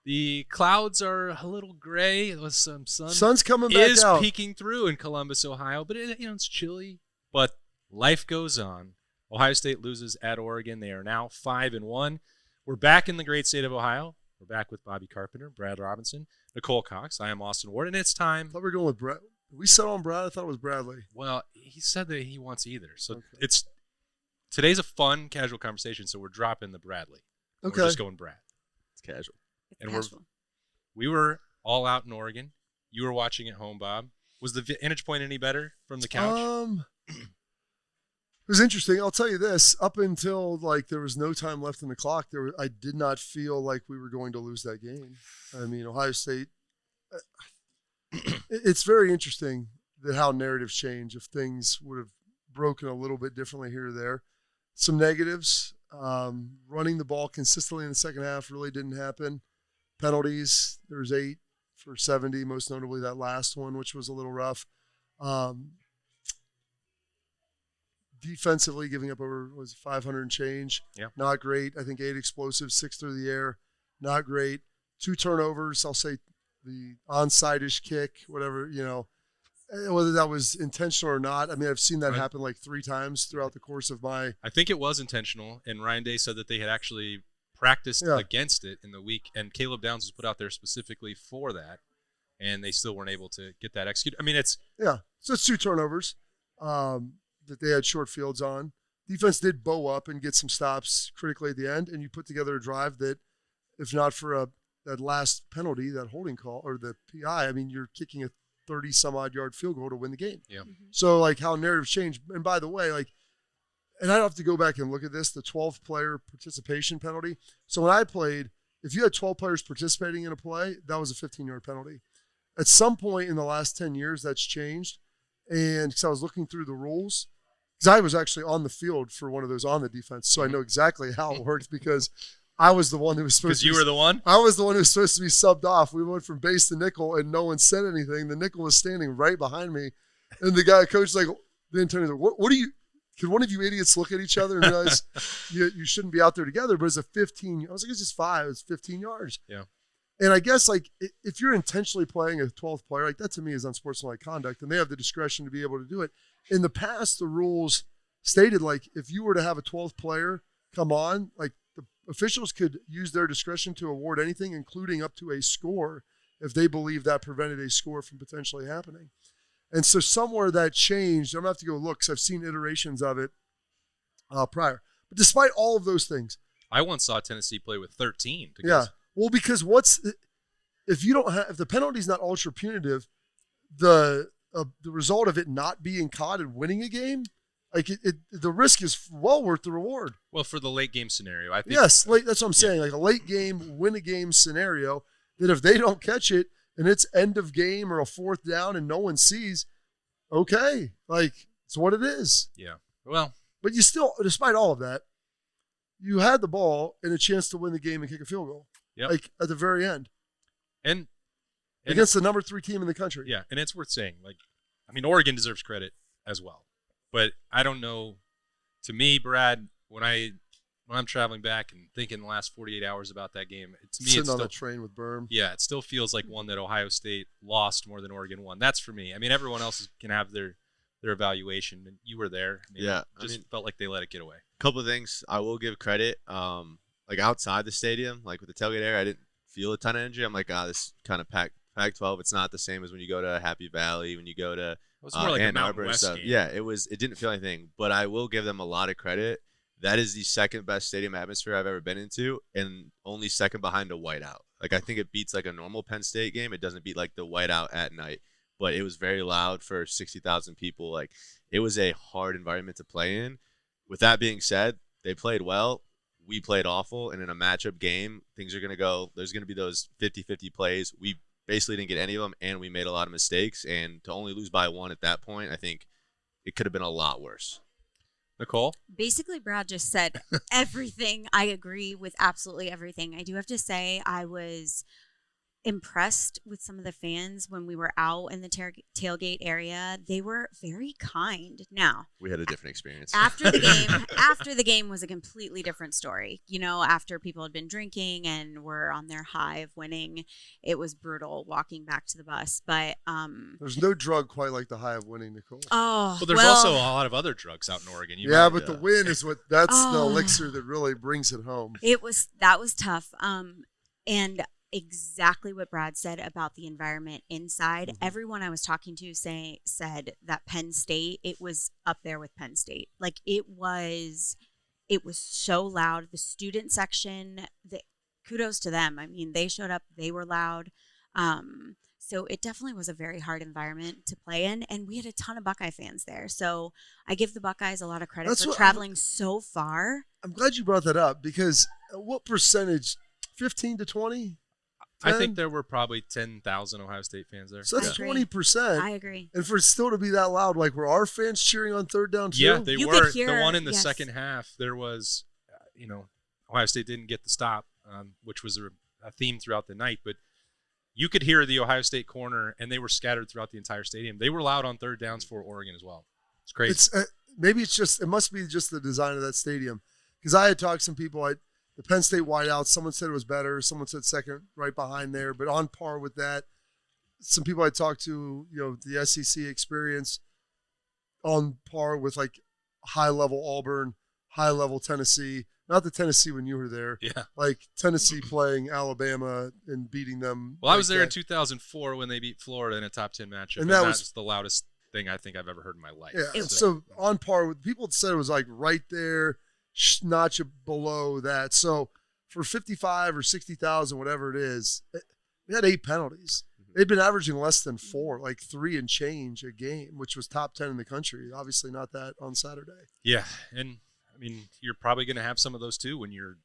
The clouds are a little gray with some sun. Sun's coming back out. Is peeking through in Columbus, Ohio, but it's chilly. But life goes on. Ohio State loses at Oregon. They are now 5-1. We're back in the great state of Ohio. We're back with Bobby Carpenter, Brad Robinson, Nicole Cox. I am Austin Ward, and it's time. I thought we were going with Brad. We settled on Brad. I thought it was Bradley. Well, he said that he wants either. So Okay. Today's a fun, casual conversation, so we're dropping the Bradley. Okay. We're just going Brad. It's casual. It's And casual. We were all out in Oregon. You were watching at home, Bob. Was the vantage point any better from the couch? It was interesting. I'll tell you this. Up until there was no time left in the clock, I did not feel like we were going to lose that game. I mean, Ohio State. It's very interesting that how narratives change if things would have broken a little bit differently here or there. Some negatives. Running the ball consistently in the second half really didn't happen. Penalties. There was 8 for 70, most notably that last one, which was a little rough. Defensively, giving up over 500 and change. Yeah. Not great. I think 8 explosives, 6 through the air. Not great. 2 turnovers. I'll say the onside-ish kick, whatever, whether that was intentional or not. I mean, I've seen that happen 3 times throughout the course of my. I think it was intentional, and Ryan Day said that they had actually practiced against it in the week, and Caleb Downs was put out there specifically for that, and they still weren't able to get that executed. I mean, it's. Yeah. So it's 2 turnovers. That they had short fields on. Defense did bow up and get some stops critically at the end, and you put together a drive that, if not for that last penalty, that holding call, or the PI, I mean, you're kicking a 30-some-odd yard field goal to win the game. Yeah. Mm-hmm. So, how narratives change. And by the way, and I'd have to go back and look at this, the 12-player participation penalty. So when I played, if you had 12 players participating in a play, that was a 15-yard penalty. At some point in the last 10 years, that's changed. And because I was looking through the rules, because I was actually on the field for one of those on the defense, so I know exactly how it works because I was the one who was supposed to. Because you were the one? I was the one who was supposed to be subbed off. We went from base to nickel, and no one said anything. The nickel was standing right behind me, and the coach the intended, what do you? Could one of you idiots look at each other and realize you shouldn't be out there together? But it's a 15. I was like, it's just 5. It's 15 yards. Yeah. And I guess if you're intentionally playing a 12th player, that to me is unsportsmanlike conduct, and they have the discretion to be able to do it. In the past, the rules stated if you were to have a 12th player come on, the officials could use their discretion to award anything, including up to a score, if they believe that prevented a score from potentially happening. And so somewhere that changed. I'm going to have to go look because I've seen iterations of it prior. But despite all of those things. I once saw Tennessee play with 13. Yeah. Well, because if the penalty's not ultra punitive, the result of it not being caught and winning a game, the risk is well worth the reward. Well, for the late game scenario, I think. Yes, that's what I'm saying. A late game, win a game scenario that if they don't catch it and it's end of game or a 4th down and no one sees, okay, it's what it is. Yeah. Well, but you still, despite all of that, you had the ball and a chance to win the game and kick a field goal. Yep. At the very end. And against the number 3 team in the country. Yeah, and it's worth saying. Oregon deserves credit as well. But I don't know. To me, Brad, when I'm traveling back and thinking the last 48 hours about that game, to me, sitting on the train with Berm. Yeah, it still feels like one that Ohio State lost more than Oregon won. That's for me. I mean, everyone else can have their evaluation, and you were there. Felt like they let it get away. A couple of things I will give credit. Outside the stadium, with the tailgate area, I didn't feel a ton of energy. I'm this kind of Pac-12. It's not the same as when you go to Happy Valley, when you go to more like Ann a Arbor and West stuff. game. Yeah, it didn't feel anything. But I will give them a lot of credit. That is the second best stadium atmosphere I've ever been into, and only second behind a whiteout. I think it beats a normal Penn State game. It doesn't beat the whiteout at night. But it was very loud for 60,000 people. It was a hard environment to play in. With that being said, they played well. We played awful, and in a matchup game, things are going to go – there's going to be those 50-50 plays. We basically didn't get any of them, and we made a lot of mistakes. And to only lose by 1 at that point, I think it could have been a lot worse. Nicole? Basically, Brad just said everything. I agree with absolutely everything. I do have to say impressed with some of the fans when we were out in the tailgate area. They were very kind. Now, We had a different experience. after the game was a completely different story. After people had been drinking and were on their high of winning, it was brutal walking back to the bus. But there's no drug quite like the high of winning, Nicole. well, But there's also a lot of other drugs out in Oregon. But the win is that's the elixir that really brings it home. That was tough. And exactly what Brad said about the environment inside. Mm-hmm. Everyone I was talking to said that Penn State, it was up there with Penn State. Like it was so loud. The student section, kudos to them. I mean, they showed up, they were loud. So it definitely was a very hard environment to play in, and we had a ton of Buckeye fans there. So I give the Buckeyes a lot of credit for traveling so far. I'm glad you brought that up because what percentage? 15 to 20? I think there were probably 10,000 Ohio State fans there. So that's 20%. I agree. And for it still to be that loud, like were our fans cheering on third down too? Yeah, they You were. could hear- The one in the yes. second half, there was, Ohio State didn't get the stop, which was a theme throughout the night. But you could hear the Ohio State corner, and they were scattered throughout the entire stadium. They were loud on third downs for Oregon as well. It's crazy. Maybe it must be just the design of that stadium. Because I had talked to some people, the Penn State wideouts, someone said it was better. Someone said second, right behind there, but on par with that. Some people I talked to, the SEC experience on par with like high-level Auburn, high-level Tennessee. Not the Tennessee when you were there. Yeah. Like Tennessee playing Alabama and beating them. Well, I was like there in that. 2004 when they beat Florida in a top 10 matchup. And And that was that's the loudest thing I think I've ever heard in my life. Yeah, so on par with people said it was like right there, notch below that. So for 55 or 60,000, whatever it is, we had 8 penalties. They'd been averaging less than 4, like 3 and change a game, which was top 10 in the country. Obviously not that on Saturday. Yeah, and I mean, you're probably going to have some of those too when you're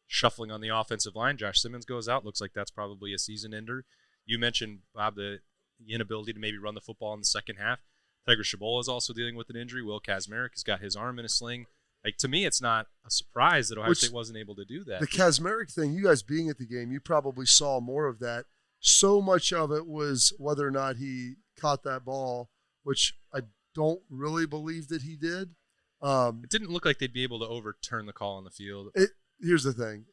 shuffling on the offensive line. Josh Simmons goes out. Looks like that's probably a season ender. You mentioned, Bob, the inability to maybe run the football in the second half. Tiger Shabola is also dealing with an injury. Will Kazmarek has got his arm in a sling. Like, to me, it's not a surprise that Ohio State wasn't able to do that. The Kazmarek thing, you guys being at the game, you probably saw more of that. So much of it was whether or not he caught that ball, which I don't really believe that he did. It didn't look like they'd be able to overturn the call on the field. Here's the thing.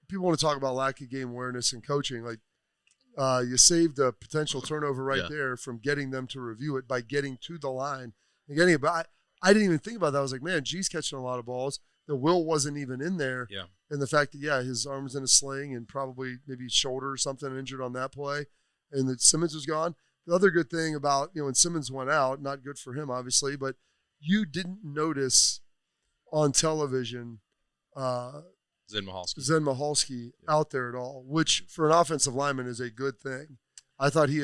People want to talk about lack of game awareness and coaching. Like, you saved a potential turnover there from getting them to review it by getting to the line and getting it. But I didn't even think about that. I was like, man, G's catching a lot of balls. The Will wasn't even in there. Yeah. And the fact that, his arm's in a sling and probably maybe shoulder or something injured on that play, and that Simmons was gone. The other good thing about, when Simmons went out, not good for him, obviously, but you didn't notice on television Zen Mahalski out there at all, which for an offensive lineman is a good thing. I thought he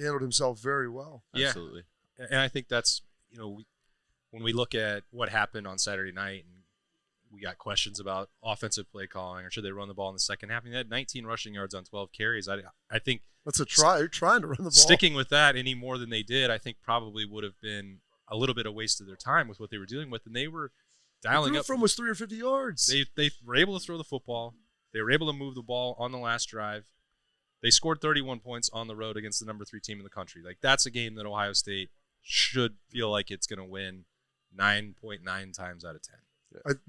handled himself very well. Yeah. Absolutely. And I think that's, when we look at what happened on Saturday night and we got questions about offensive play calling or should they run the ball in the second half. I mean, they had 19 rushing yards on 12 carries. I think that's a try. You're trying to run the ball. Sticking with that any more than they did, I think probably would have been a little bit of waste of their time with what they were dealing with. And they were dialing up. From was 350 yards. They were able to throw the football. They were able to move the ball on the last drive. They scored 31 points on the road against the number 3 team in the country. Like, that's a game that Ohio State should feel like it's going to win 9.9 times out of 10.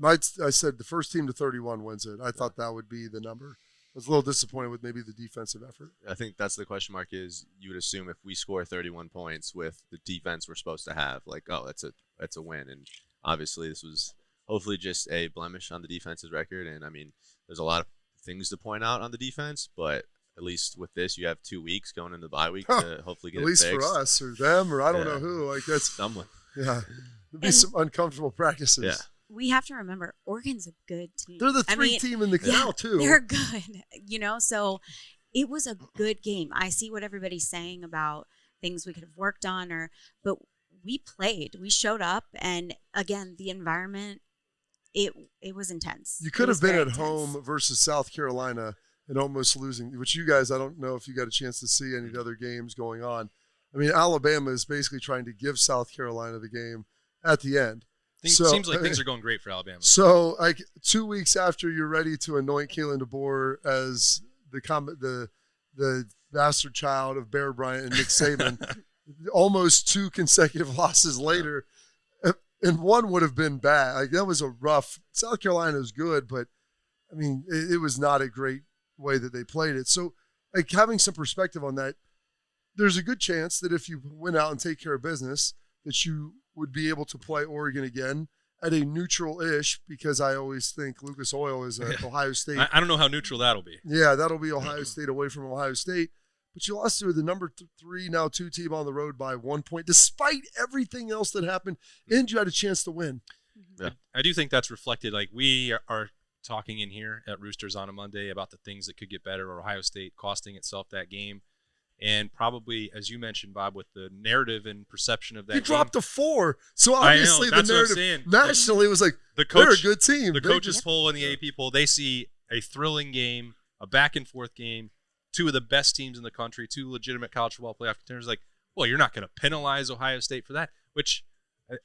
I said the first team to 31 wins it. I thought that would be the number. I was a little disappointed with maybe the defensive effort. I think that's the question mark is you would assume if we score 31 points with the defense we're supposed to have, like, oh, that's a win. And obviously this was hopefully just a blemish on the defense's record. And, I mean, there's a lot of things to point out on the defense, but at least with this, you have 2 weeks going into the bye week to hopefully get at least it fixed. for us or them or I don't know who. Like, that's someone. Yeah. There'll be some uncomfortable practices. Yeah. We have to remember, Oregon's a good team. They're the team in the canal, too. They're good, so it was a good game. I see what everybody's saying about things we could have worked on, but we played. We showed up, and, again, the environment, it was intense. You could have been at home versus South Carolina and almost losing, which you guys, I don't know if you got a chance to see any of the other games going on. I mean, Alabama is basically trying to give South Carolina the game at the end. Seems like things are going great for Alabama. So, like 2 weeks after you're ready to anoint Kalen DeBoer as the the bastard child of Bear Bryant and Nick Saban, almost 2 consecutive losses later. And one would have been bad. Like, that was a rough – South Carolina was good, but, I mean, it was not a great way that they played it. So, like, having some perspective on that, there's a good chance that if you went out and take care of business, that you would be able to play Oregon again at a neutral-ish, because I always think Lucas Oil is Ohio State. I don't know how neutral that'll be. Yeah, that'll be Ohio State away from Ohio State. But you lost to the number 3, now 2 team on the road by 1 point, despite everything else that happened, and you had a chance to win. Yeah. I do think that's reflected. Like, we are talking in here at Roosters on a Monday about the things that could get better, or Ohio State costing itself that game. And probably, as you mentioned, Bob, with the narrative and perception of that You game, dropped a 4. So obviously I know, the that's narrative nationally was like, the they're a good team. The coaches poll and the AP poll, they see a thrilling game, a back-and-forth game, 2 of the best teams in the country, 2 legitimate college football playoff contenders. Like, well, you're not going to penalize Ohio State for that, which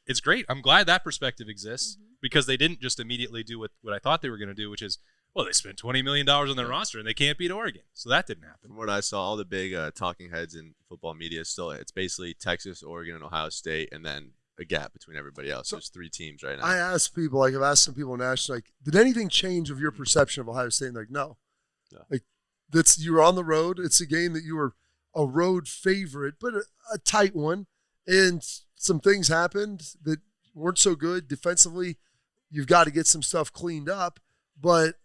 it's great. I'm glad that perspective exists, because they didn't just immediately do what I thought they were going to do, which is, well, they spent $20 million on their roster and they can't beat Oregon. So that didn't happen. From what I saw, all the big talking heads in football media still, it's basically Texas, Oregon, and Ohio State, and then a gap between everybody else. So there's 3 teams right now. I asked people, like, I've asked some people nationally, like, did anything change of your perception of Ohio State? And like, no. Like, you were on the road. It's a game that you were a road favorite, but a tight one. And some things happened that weren't so good defensively. You've got to get some stuff cleaned up. But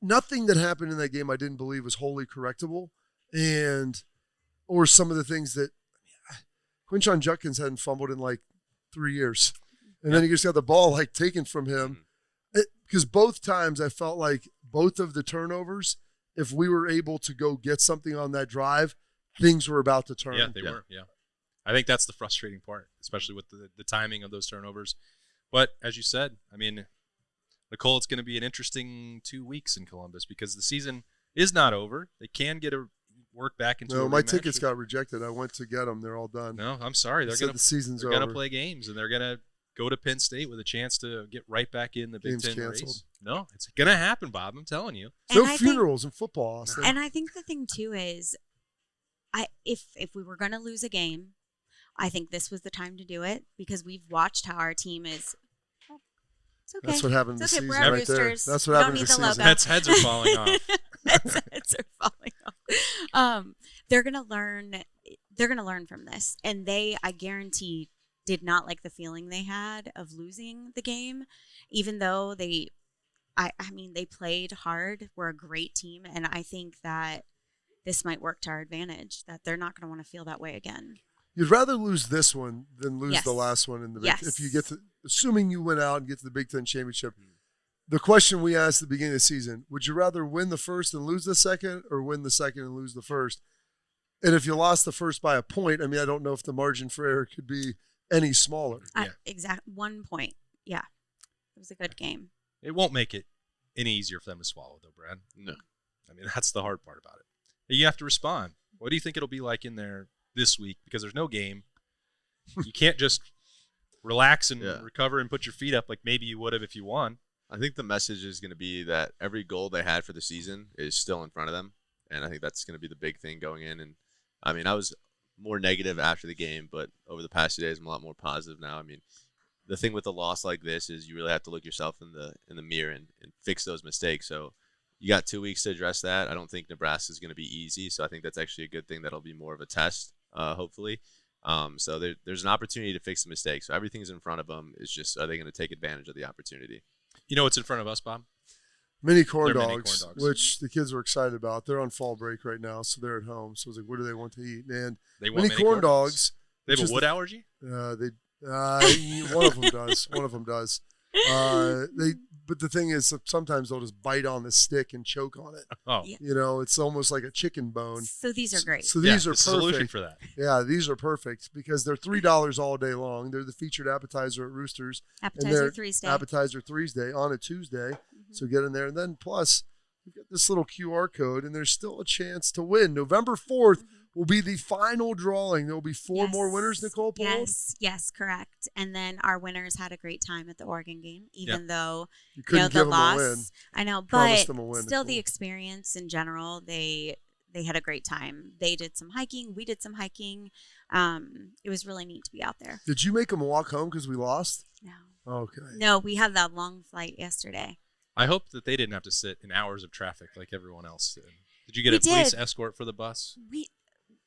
nothing that happened in that game I didn't believe was wholly correctable. Or some of the things that Quinshon Judkins hadn't fumbled in like 3 years. And then he just got the ball like taken from him. Because both times I felt like both of the turnovers, if we were able to go get something on that drive, things were about to turn. Yeah, they were. Yeah. I think that's the frustrating part, especially with the timing of those turnovers. But as you said, I mean, Nicole, it's going to be an interesting 2 weeks in Columbus, because the season is not over. They can get a work back into. No, a my rematch. tickets got rejected. I went to get them. They're all done. No, I'm sorry. They're going to play games, and they're going to go to Penn State with a chance to get right back in the Big Ten race. No, it's going to happen, Bob. I'm telling you. No funerals in football, Austin. And I think the thing too is, if we were going to lose a game, I think this was the time to do it, because we've watched how our team is. It's okay. That's what happened it's this okay. season We're right there. Roosters. That's what happened this season. Pets' heads are falling off. Pets' heads are falling off. They're gonna learn. They're gonna learn from this, and I guarantee, did not like the feeling they had of losing the game, even though I mean, they played hard. We're a great team, and I think that this might work to our advantage. That they're not gonna want to feel that way again. You'd rather lose this one than lose Yes. the last one in the Big Yes. if you get to, assuming you went out and get to the Big Ten championship. The question we asked at the beginning of the season: would you rather win the first and lose the second, or win the second and lose the first? And if you lost the first by a point, I mean, I don't know if the margin for error could be any smaller. Exact 1 point. Yeah, it was a good game. It won't make it any easier for them to swallow, though, Brad. No. I mean, that's the hard part about it. You have to respond. What do you think it'll be like in there this week? Because there's no game. You can't just relax and recover and put your feet up like maybe you would have if you won. I think the message is going to be that every goal they had for the season is still in front of them. And I think that's going to be the big thing going in. And I mean, I was more negative after the game, but over the past 2 days, I'm a lot more positive now. I mean, the thing with a loss like this is you really have to look yourself in the mirror and fix those mistakes. So you got 2 weeks to address that. I don't think Nebraska is going to be easy. So I think that's actually a good thing. That'll be more of a test, hopefully. So there's an opportunity to fix the mistakes. So everything's in front of them. It's just, are they going to take advantage of the opportunity? You know what's in front of us, Bob? Mini corn dogs, which the kids were excited about. They're on fall break right now, so they're at home. So I was like, what do they want to eat? And they want mini corn dogs. They have a wood allergy? One of them does. One of them does. But the thing is, sometimes they'll just bite on the stick and choke on it. Oh, you know, it's almost like a chicken bone. So these are great. So these are perfect. Solution for that. Yeah, these are perfect because they're $3 all day long. They're the featured appetizer at Roosters. Appetizer Thursday. Appetizer Thursday on a Tuesday. Mm-hmm. So get in there, and then plus we've got this little QR code, and there's still a chance to win. November 4th. Will be the final drawing. There will be four more winners, Nicole. Yes, correct. And then our winners had a great time at the Oregon game, even though you couldn't give the them loss. a win. I know, Promised but them a win, still Nicole. the experience in general, they they had a great time. They did some hiking. We did some hiking. It was really neat to be out there. Did you make them walk home because we lost? No. Okay. No, we had that long flight yesterday. I hope that they didn't have to sit in hours of traffic like everyone else did. Did you get We a police did. escort for the bus?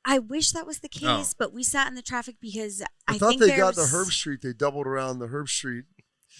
I wish that was the case, but we sat in the traffic because I thought they got the Herb Street. They doubled around the Herb Street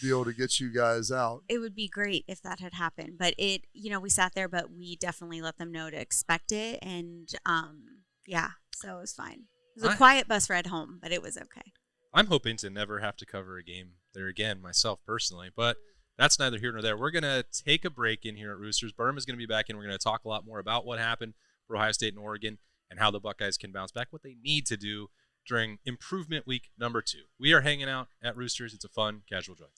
deal to get you guys out. It would be great if that had happened, but we sat there, but we definitely let them know to expect it, and so it was fine. It was a quiet bus ride home, but it was okay. I'm hoping to never have to cover a game there again myself personally, but that's neither here nor there. We're going to take a break in here at Roosters. Berm is going to be back in. We're going to talk a lot more about what happened for Ohio State and Oregon and how the Buckeyes can bounce back, what they need to do during improvement week number 2. We are hanging out at Roosters. It's a fun, casual joint.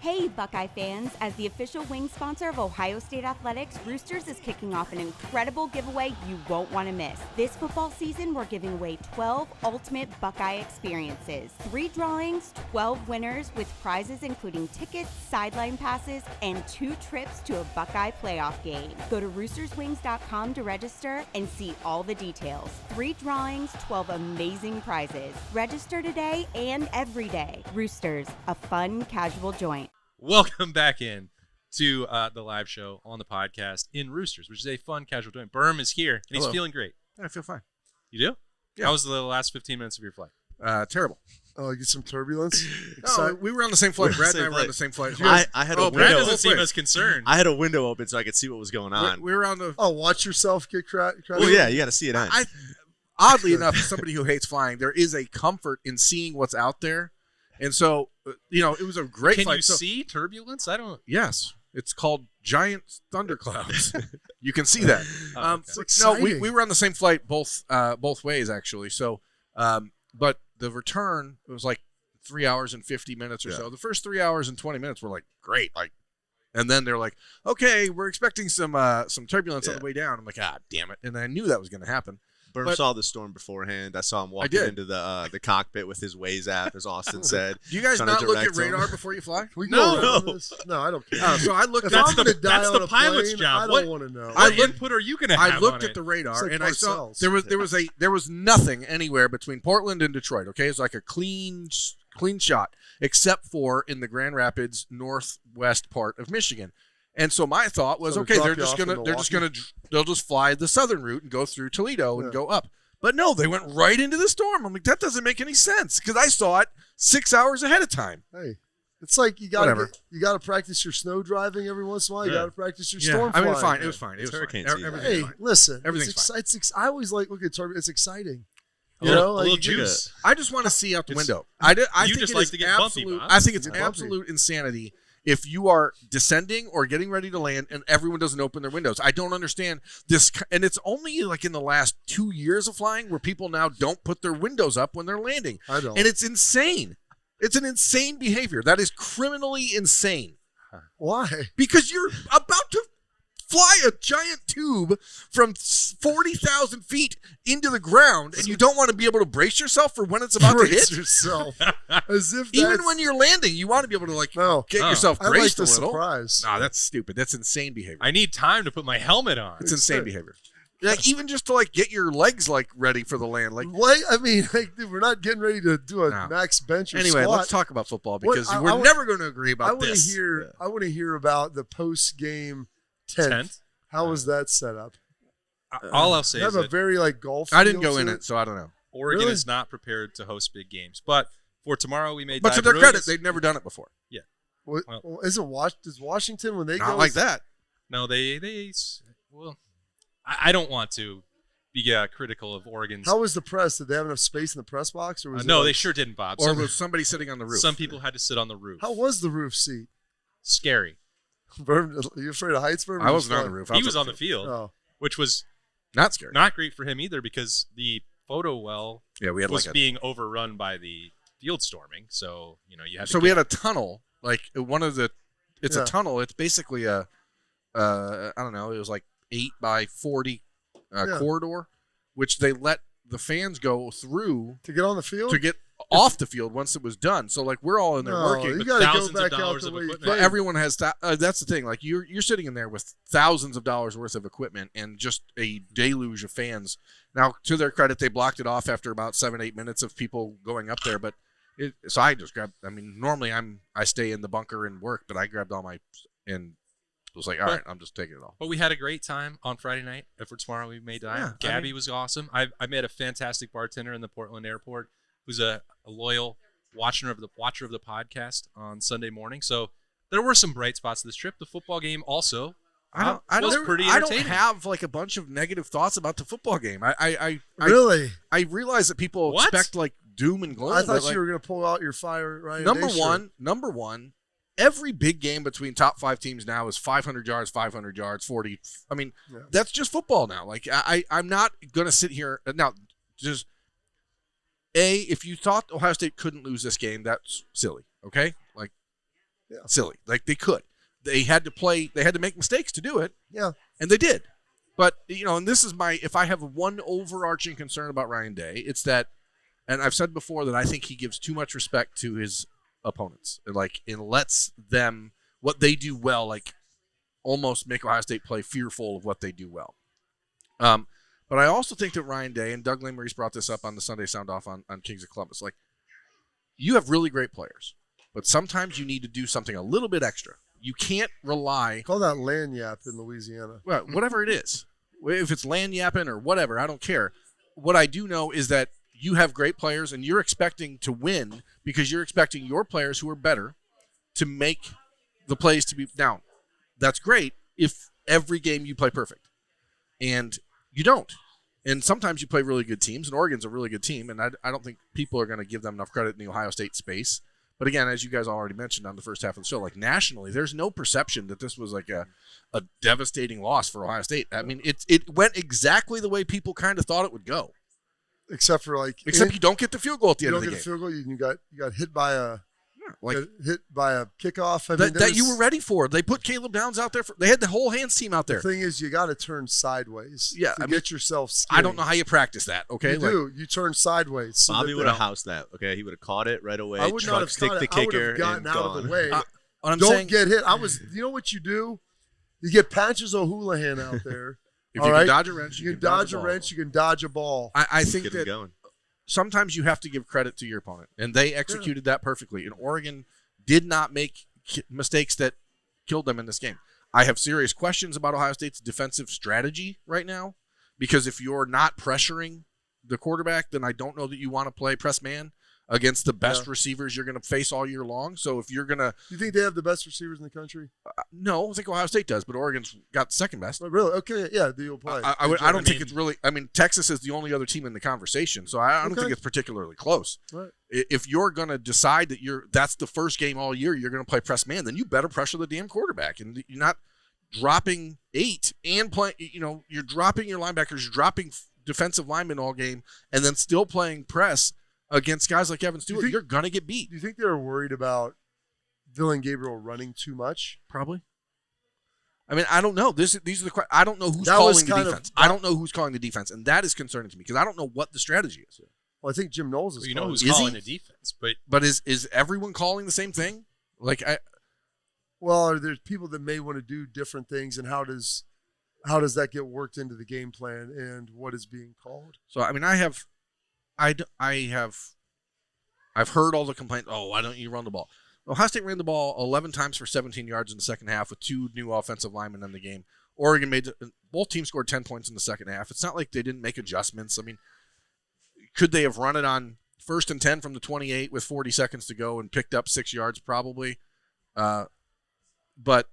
Hey, Buckeye fans! As the official wing sponsor of Ohio State Athletics, Roosters is kicking off an incredible giveaway you won't want to miss. This football season, we're giving away 12 ultimate Buckeye experiences. 3 drawings, 12 winners with prizes including tickets, sideline passes, and 2 trips to a Buckeye playoff game. Go to roosterswings.com to register and see all the details. 3 drawings, 12 amazing prizes. Register today and every day. Roosters, a fun, casual joint. Welcome back in to the live show on the podcast in Roosters, which is a fun, casual joint. Berm is here, and he's Hello. feeling great. I feel fine. You do? Yeah. How was the last 15 minutes of your flight? Terrible. Oh, get some turbulence. No, we were on the same flight. Brad and I were on flight. the same flight. I had Oh, a Brad window. doesn't seem wait. as concerned. I had a window open so I could see what was going on. We were on the. Oh, watch yourself get crashed. Well, yeah, you got to see it on. Oddly enough, as somebody who hates flying, there is a comfort in seeing what's out there, and so it was a great Can flight. you see turbulence? I don't. Yes, it's called giant thunderclouds. You can see that. Oh, okay. It's No, exciting. we were on the same flight both ways actually. So, but the return it was like 3 hours and 50 minutes or so. The first 3 hours and 20 minutes were like great, and then they're like, okay, we're expecting some turbulence on the way down. I'm like, damn it, and I knew that was going to happen. Burm saw the storm beforehand. I saw him walking did. into the cockpit with his Waze app, as Austin said. Do you guys Trying to not look at direct him. radar before you fly? We No. go on this? No, I don't care. So I looked. If at I'm going to die that's on the a pilot's plane, job. I What- don't want to know. What input are you going to have I looked on at it? the radar It's like and I saw Parcells. there was nothing anywhere between Portland and Detroit. Okay, it's like a clean shot, except for in the Grand Rapids northwest part of Michigan. And so my thought was, So okay, drop they're you just off in gonna Milwaukee? they'll just fly the southern route and go through Toledo and Yeah. go up. But no, they went right into the storm. I'm like, that doesn't make any sense because I saw it 6 hours ahead of time. Hey, it's like you got Whatever. to practice your snow driving every once in a while. You got to practice your storm I mean, flying. fine. It was fine. It It's was hurricane fine. season. Everything's Hey, fine. listen. Everything's fine. I always like look at turbulence. It's exciting. A You little, know, a like little you get juice. I just want to see out the It's- window. I You think just it like is to get bumpy, absolute. Bob. I think it's Bumpy. absolute insanity if you are descending or getting ready to land and everyone doesn't open their windows. I don't understand this, and it's only like in the last 2 years of flying where people now don't put their windows up when they're landing, I don't. and it's insane. It's an insane behavior. That is criminally insane Why? because you're about to fly a giant tube from 40,000 feet into the ground, and you don't want to be able to brace yourself for when it's about to Brace hit. yourself. As if Even that's- when you're landing, you want to be able to No. get Oh. yourself I like braced the a little. surprise. Nah, that's stupid. That's insane behavior. I need time to put my helmet on. It's insane behavior. Like even just to get your legs ready for the land. Wait, I mean, dude, we're not getting ready to do a No. max bench or Anyway, squat. let's talk about football What- because I we're want- never going to agree I about want to this. hear. I want to hear about the post game tent. Tent? How was that set up? All I'll say They is have a that very golf. I didn't feel go in to it, so I don't know. Oregon Really? is not prepared to host big games. But for tomorrow, we made But to dive their really- credit, they've never done it before. Well, Well- isn't does Washington when they Not go like that. No, well, I don't want to be critical of Oregon's. How was the press? Did they have enough space in the press box, or was it no, like- they sure didn't, Bob. Or Some, was somebody sitting on the roof? some people had to sit on the roof. How was the roof seat? Scary. Are you afraid of heights, Verb? I wasn't on the roof. He was on the field, Oh, which was Not scary. not great for him either because the photo well Yeah, we had was like a. being overrun by the field storming. So, you had to So we had a tunnel, like one of the. It's Yeah. a tunnel. It's basically a. I don't know. It was like 8 by 40 Yeah. corridor, which they let the fans go through to get on the field. to get off the field once it was done. So like we're all in there working. You got to go thousands of back out dollars the of way you equipment. came. Everyone has that's the thing. Like you're sitting in there with thousands of dollars worth of equipment and just a deluge of fans. Now, to their credit, they blocked it off after about 7-8 minutes of people going up there. But so I just grabbed. I mean, normally I stay in the bunker and work, but I grabbed all my and was like, all right, I'm just taking it all. But we had a great time on Friday night. For tomorrow, we made time. Yeah, Gabby was awesome. I met a fantastic bartender in the Portland airport who's a loyal watcher of the podcast on Sunday morning. So there were some bright spots of this trip. The football game also was pretty entertaining. I don't have like a bunch of negative thoughts about the football game. I realize that people expect like doom and gloom. I thought you were going to pull out your fire right. Number one, every big game between top 5 teams now is 500 yards, 40. I mean, that's just football now. Like I'm not going to sit here now. Just if you thought Ohio State couldn't lose this game, that's silly. Okay, like silly. Like they could. They had to play. They had to make mistakes to do it. Yeah, and they did. But and this is if I have one overarching concern about Ryan Day, it's that, and I've said before that I think he gives too much respect to his opponents, and lets them what they do well, like almost make Ohio State play fearful of what they do well. But I also think that Ryan Day and Doug Lesmerises brought this up on the Sunday Sound Off on Kings of Columbus. Like, you have really great players, but sometimes you need to do something a little bit extra. You can't rely. Call that land yap in Louisiana. Well, whatever it is, if it's land yapping or whatever, I don't care. What I do know is that you have great players, and you're expecting to win because you're expecting your players who are better to make the plays to be. Now, that's great if every game you play perfect, and you don't. And sometimes you play really good teams, and Oregon's a really good team, and I don't think people are going to give them enough credit in the Ohio State space. But again, as you guys already mentioned on the first half of the show, like nationally, there's no perception that this was like a devastating loss for Ohio State. I mean, it went exactly the way people kind of thought it would go. Except you don't get the field goal at the end of the game. You don't get the field goal. You got hit by a kickoff. That you were ready for. They put Caleb Downs out there. They had the whole hands team out there. The thing is, you got to turn sideways. To get yourself skinny. I don't know how you practice that. Okay, you do. You turn sideways. So Bobby would have housed that. Okay, he would have caught it right away. I would not have stick caught the it. I would kicker have gotten out of the way. Don't get hit. You know what you do? You get Patches O'Houlihan out there. If you can dodge a wrench, you can dodge a wrench. You can dodge a ball. I think Get that going. sometimes you have to give credit to your opponent, and they executed that perfectly. And Oregon did not make mistakes that killed them in this game. I have serious questions about Ohio State's defensive strategy right now, because if you're not pressuring the quarterback, then I don't know that you want to play press man against the best receivers you're going to face all year long. So if you're going to... You think they have the best receivers in the country? No, I think Ohio State does, but Oregon's got second best. Oh, really? Okay, yeah, you'll play. I don't think it's really... I mean, Texas is the only other team in the conversation, so I don't think it's particularly close. Right. If you're going to decide that that's the first game all year you're going to play press man, then you better pressure the damn quarterback. And you're not dropping 8 and play. You're dropping your linebackers, you're dropping defensive linemen all game, and then still playing press against guys like Evan Stewart. You're going to get beat. Do you think they were worried about Dylan Gabriel running too much? Probably. I mean, I don't know. These are the. I don't know who's calling the defense. I don't know who's calling the defense, and that is concerning to me because I don't know what the strategy is. Well, I think Jim Knowles is. You know who's calling the defense, but is everyone calling the same thing? Well, there's people that may want to do different things, and how does that get worked into the game plan and what is being called? So I mean, I've heard all the complaints. Oh, why don't you run the ball? Ohio State ran the ball 11 times for 17 yards in the second half with 2 new offensive linemen in the game. Oregon both teams scored 10 points in the second half. It's not like they didn't make adjustments. I mean, could they have run it on 1st and 10 from the 28 with 40 seconds to go and picked up 6 yards? Probably. But,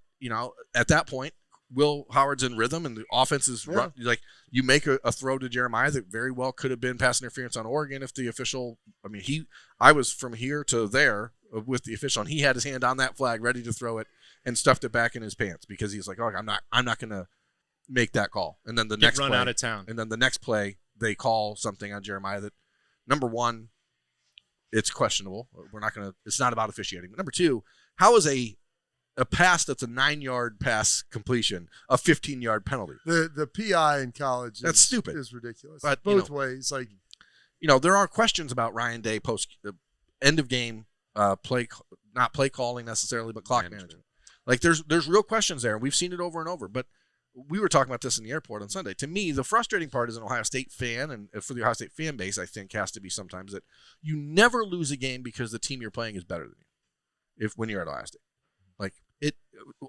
at that point, Will Howard's in rhythm and the offense is run, like you make a throw to Jeremiah that very well could have been pass interference on Oregon if the official, I was from here to there with the official and he had his hand on that flag ready to throw it and stuffed it back in his pants because he's like, oh, I'm not going to make that call. And then the next run play, out of town. And then the next play they call something on Jeremiah that, number one, it's questionable. It's not about officiating. But number two, how is a pass that's a 9-yard pass completion a 15-yard penalty? The PI in college that's stupid. Is ridiculous. But both ways, like there are questions about Ryan Day post end of game not play calling necessarily, but clock management. Like there's real questions there. We've seen it over and over. But we were talking about this in the airport on Sunday. To me, the frustrating part as an Ohio State fan, and for the Ohio State fan base, I think has to be sometimes that you never lose a game because the team you're playing is better than you. When you're at Ohio State, like it,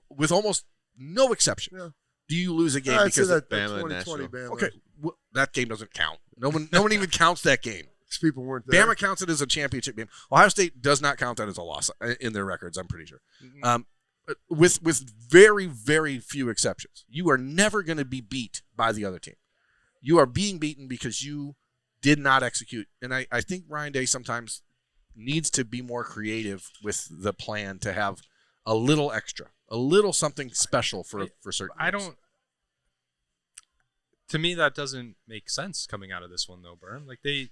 with almost no exception, do you lose a game because that Bama 2020 Bama. Okay, that game doesn't count. No one even counts that game. Because people weren't there. Bama counts it as a championship game. Ohio State does not count that as a loss in their records, I'm pretty sure. With very, very few exceptions. You are never going to be beat by the other team. You are being beaten because you did not execute. And I think Ryan Day sometimes needs to be more creative with the plan to have a little extra, a little something special for certain games. To me, that doesn't make sense coming out of this one, though, Berm. Like, they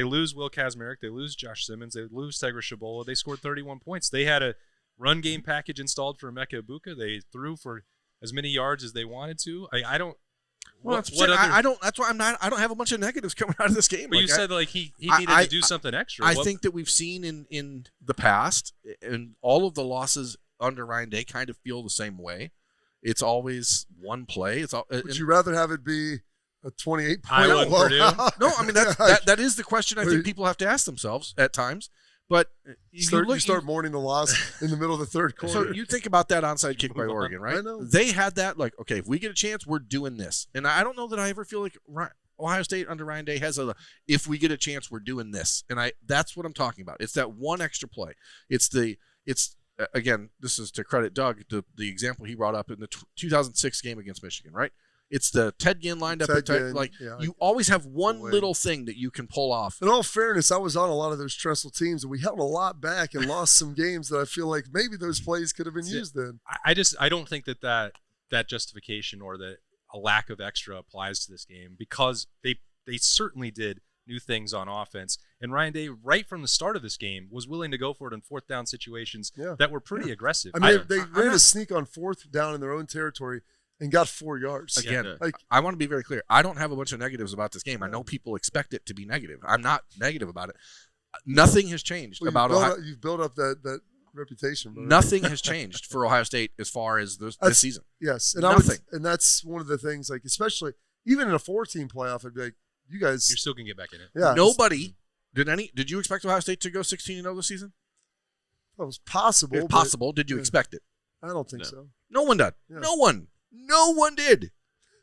lose Will Kazmarek, they lose Josh Simmons, they lose Tegra Shabola. They scored 31 points. They had a run game package installed for Emeka Ibuka. They threw for as many yards as they wanted to. I don't. Well, I don't. That's why I'm not. I don't have a bunch of negatives coming out of this game. But you said he needed to do something extra. I think that we've seen in the past, and all of the losses under Ryan Day kind of feel the same way. It's always one play. It's all. Would you rather have it be a 28-point Iowa and Purdue? No, I mean that is the question I think people have to ask themselves at times. But you start mourning the loss in the middle of the third quarter. So you think about that onside kick by Oregon, right? I know. They had that okay, if we get a chance, we're doing this. And I don't know that I ever feel like Ohio State under Ryan Day has if we get a chance, we're doing this. And that's what I'm talking about. It's that one extra play. Again, this is to credit Doug, the example he brought up in the 2006 game against Michigan, right? It's the Ted Ginn lined up. You always have one little thing that you can pull off. In all fairness, I was on a lot of those Tressel teams, and we held a lot back and lost some games that I feel like maybe those plays could have been used in. I don't think that justification or that a lack of extra applies to this game, because they certainly did new things on offense. And Ryan Day, right from the start of this game, was willing to go for it in fourth down situations that were pretty aggressive. I mean, they ran a sneak on fourth down in their own territory and got 4 yards. Again, I want to be very clear. I don't have a bunch of negatives about this game. I know people expect it to be negative. I'm not negative about it. Nothing has changed about Ohio. You've built up that reputation. Bro. Nothing has changed for Ohio State as far as this season. Yes, and nothing. And that's one of the things. Like, especially even in a 4-team playoff, I'd be like, you guys, you're still gonna get back in it. Yeah. Nobody did you expect Ohio State to go 16-0 this season? It was possible. It's possible. Did you expect it? I don't think so. No one did. Yeah. No one did.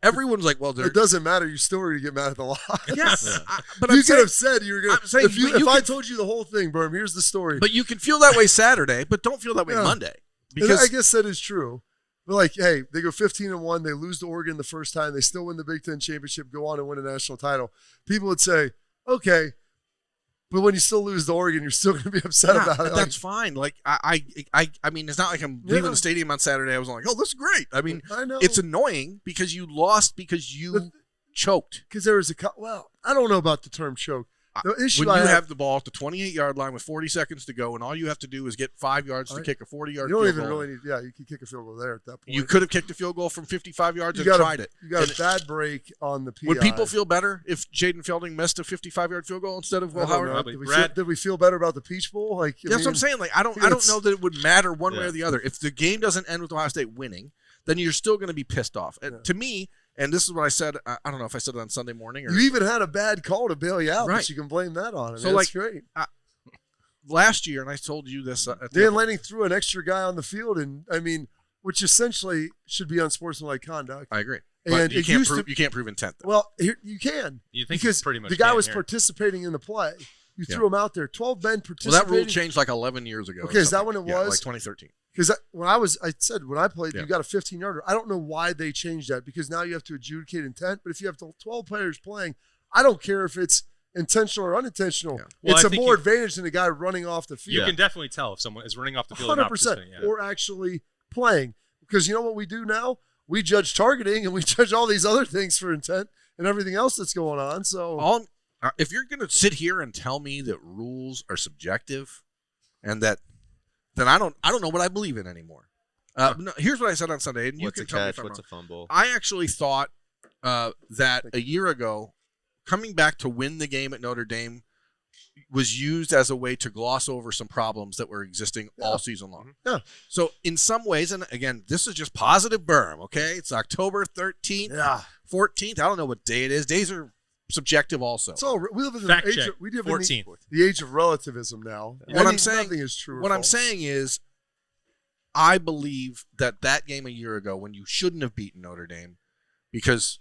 Everyone's like, well, it doesn't matter. You still were going to get mad at the loss. Yes. But you could have said you were going to. If I can, told you the whole thing, Berm, here's the story. But you can feel that way Saturday, but don't feel that way Monday. Because I guess that is true. But like, hey, they go 15-1. They lose to Oregon the first time. They still win the Big Ten championship, go on and win a national title. People would say, okay, but when you still lose to Oregon, you're still going to be upset about it. That's fine. Like I mean, it's not like I'm leaving the stadium on Saturday. I was like, oh, this is great. I mean, I know. It's annoying because you lost because you choked. Because there was I don't know about the term choke. The issue when you have the ball at the 28-yard line with 40 seconds to go, and all you have to do is get 5 yards to kick a 40-yard field goal. You don't even really need. Yeah, you can kick a field goal there at that point. You could have kicked a field goal from 55 yards and tried it. You got a bad break on the PI. Would people feel better if Jaden Fielding missed a 55-yard field goal instead of Will Howard? Did we feel better about the Peach Bowl? Like that's what I'm saying. Like I don't know that it would matter one way or the other. If the game doesn't end with Ohio State winning, then you're still going to be pissed off. And to me. And this is what I said. I don't know if I said it on Sunday morning. Or, you even had a bad call to bail you out, but you can blame that on it. So, that's great. Last year, and I told you this. Dan Lanning threw an extra guy on the field, and I mean, which essentially should be unsportsmanlike conduct. I agree. And you can't prove intent. Though. Well, you can. You think because pretty much the guy was participating in the play. You threw him out there. 12 men participating. Well, that rule changed like 11 years ago. Okay, is that when it was? Like 2013. Because when I played, you got a 15-yarder. I don't know why they changed that, because now you have to adjudicate intent. But if you have 12 players playing, I don't care if it's intentional or unintentional. Yeah. Well, it's a more advantage than a guy running off the field. You can definitely tell if someone is running off the field 100%, or actually playing. Because you know what we do now? We judge targeting and we judge all these other things for intent and everything else that's going on. So if you're going to sit here and tell me that rules are subjective and that then I don't know what I believe in anymore. No, here's what I said on Sunday. And what's a catch? What's a fumble? I actually thought that a year ago, coming back to win the game at Notre Dame was used as a way to gloss over some problems that were existing all season long. Yeah. So in some ways, and again, this is just positive berm, okay? It's October 13th, 14th. I don't know what day it is. Days are subjective also. So we live in Fact the age check. of, we live 14th. in the age of relativism now. What I'm saying- nothing is true. or What I'm false. saying is I believe that game a year ago when you shouldn't have beaten Notre Dame because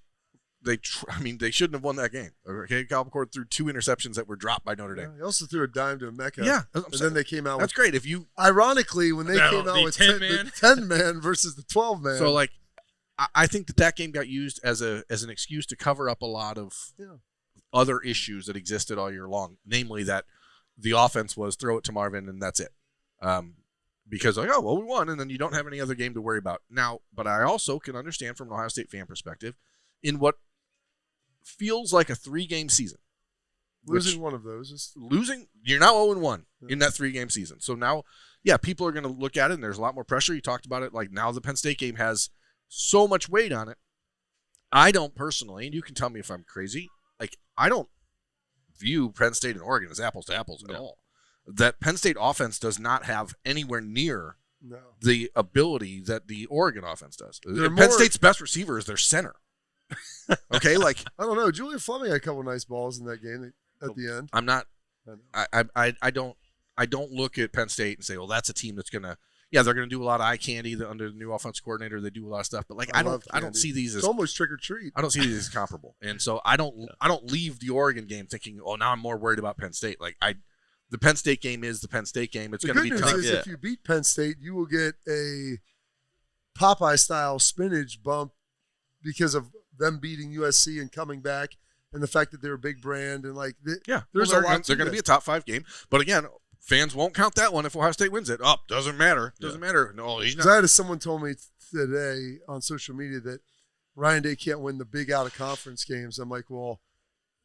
they shouldn't have won that game. Okay, Cal McCord threw 2 interceptions that were dropped by Notre Dame. He also threw a dime to Mecca. Yeah, and then they came out that's with, great. If you ironically, when they No, came out the with 10-man. the 10-man versus the 12-man. so like, I think that game got used as an excuse to cover up a lot of other issues that existed all year long. Namely, that the offense was throw it to Marvin and that's it. Because we won, and then you don't have any other game to worry about now. But I also can understand from an Ohio State fan perspective, in what feels like a 3-game season. losing one of those is You're now 0-1 in that 3-game season. So now, people are going to look at it, and there's a lot more pressure. You talked about it, like now the Penn State game has so much weight on it. I don't personally, and you can tell me if I'm crazy, like I don't view Penn State and Oregon as apples to apples at all. That Penn State offense does not have anywhere near the ability that the Oregon offense does. Penn State's best receiver is their center. Okay, like I don't know. Julian Fleming had a couple of nice balls in that game at the end. I'm not. I don't look at Penn State and say, well, that's a team that's gonna. Yeah, they're gonna do a lot of eye candy under the new offensive coordinator. They do a lot of stuff, but like I don't see these as It's almost trick or treat. I don't see these as comparable, and so I don't leave the Oregon game thinking, oh, now I'm more worried about Penn State. Like the Penn State game is the Penn State game. It's The going to good be news tough. is if you beat Penn State, you will get a Popeye-style spinach bump because of them beating USC and coming back, and the fact that they're a big brand and like there's a lot. They're going to be a top 5 game, but again, fans won't count that one if Ohio State wins it. Doesn't matter. Doesn't matter. No, he's not. Someone told me today on social media that Ryan Day can't win the big out-of-conference games. I'm like, well,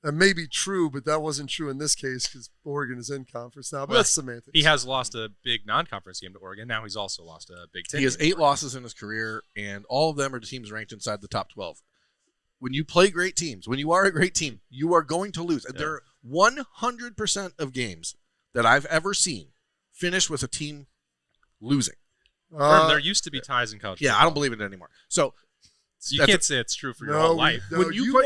that may be true, but that wasn't true in this case because Oregon is in conference now. But that's semantics. He has lost a big non-conference game to Oregon. Now he's also lost a Big Ten. He has 8 losses in his career, and all of them are teams ranked inside the top 12. When you play great teams, when you are a great team, you are going to lose. Yeah. There are 100% of games that I've ever seen finish with a team losing. There used to be ties in college football. I don't believe it anymore. So you can't say it's true for your whole life. No, when you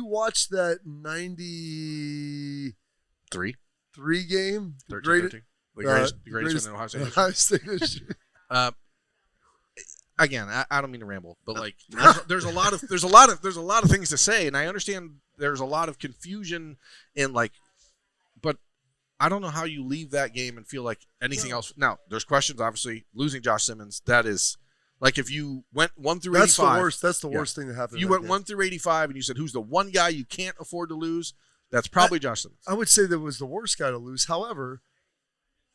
watched that 93 game, 13. The greatest in Ohio State. Ohio State history. Again, I don't mean to ramble, but like there's a lot of things to say, and I understand there's a lot of confusion and like, but I don't know how you leave that game and feel like anything else. Now, there's questions. Obviously, losing Josh Simmons, that is like if you went 1 through 85. That's the worst. That's the worst thing that happened. If you went 1 through 85 and you said who's the one guy you can't afford to lose, that's probably Josh Simmons. I would say that was the worst guy to lose. However,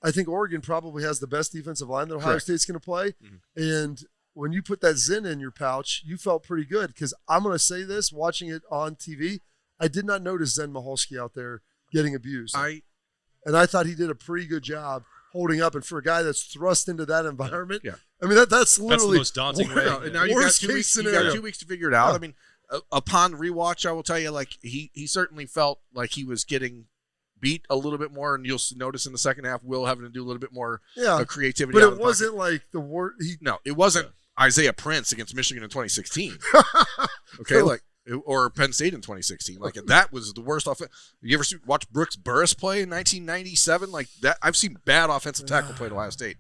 I think Oregon probably has the best defensive line that Ohio State's going to play, and when you put that Zin in your pouch, you felt pretty good because I'm going to say this, watching it on TV, I did not notice Zen Michalski out there getting abused. And I thought he did a pretty good job holding up. And for a guy that's thrust into that environment, I mean, that's literally the most daunting way. Now you got 2 weeks. You got 2 weeks to figure it out. I mean, upon rewatch, I will tell you, like he certainly felt like he was getting beat a little bit more, and you'll notice in the second half, Will having to do a little bit more creativity. But it wasn't like the word. No, it wasn't Isaiah Prince against Michigan in 2016. Okay, or Penn State in 2016. Like that was the worst offense. You ever watch Brooks Burris play in 1997? Like that, I've seen bad offensive tackle play at Ohio State.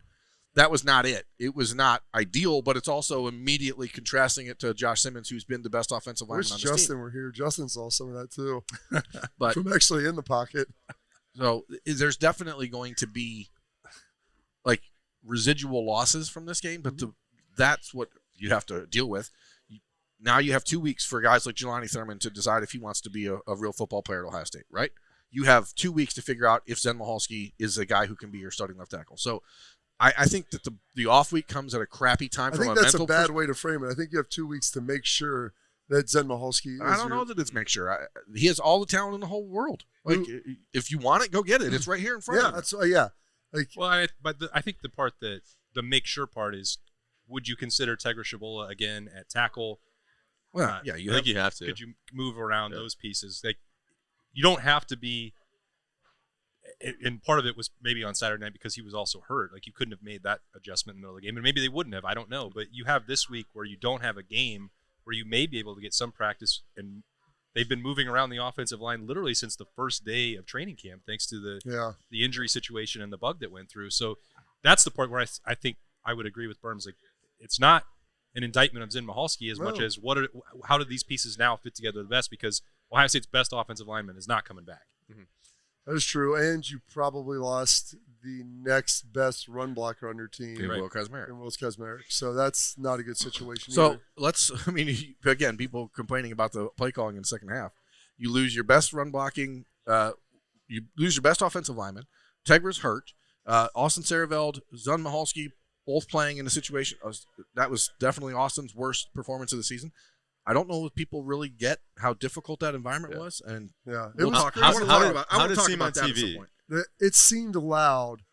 That was not it. It was not ideal, but it's also immediately contrasting it to Josh Simmons, who's been the best offensive lineman on this Justin team. were here. Justin saw some of that too, but from actually in the pocket. So there's definitely going to be like residual losses from this game, but that's what you have to deal with. Now you have 2 weeks for guys like Jelani Thurman to decide if he wants to be a real football player at Ohio State, right? You have 2 weeks to figure out if Zen Michalski is a guy who can be your starting left tackle. So I think that the off week comes at a crappy time. I think that's a bad way to frame it. I think you have 2 weeks to make sure that Zen Michalski. I don't know that it's make sure. He has all the talent in the whole world. Like if you want it, go get it. It's right here in front of you. That's Like, I think the part that the make sure part is, would you consider Tegra Shabola again at tackle? Well, you have to. Could you move around those pieces? Like, you don't have to be. And part of it was maybe on Saturday night because he was also hurt. Like, you couldn't have made that adjustment in the middle of the game, and maybe they wouldn't have. I don't know, but you have this week where you don't have a game where you may be able to get some practice, and they've been moving around the offensive line literally since the first day of training camp, thanks to the injury situation and the bug that went through. So that's the part where I think I would agree with Burns. Like, it's not an indictment of Zin Michalski as much as how did these pieces now fit together the best, because Ohio State's best offensive lineman is not coming back. Mm-hmm. That is true, and you probably lost the next best run blocker on your team. In Will Kazmarek. In Will Kazmarek. So that's not a good situation So either. again, people complaining about the play calling in the second half. You lose your best run blocking, you lose your best offensive lineman. Tegra's hurt. Austin Sareveld, Zun Michalski, both playing in a situation. That was definitely Austin's worst performance of the season. I don't know if people really get how difficult that environment was. And it was how did it seem on TV? It seemed loud,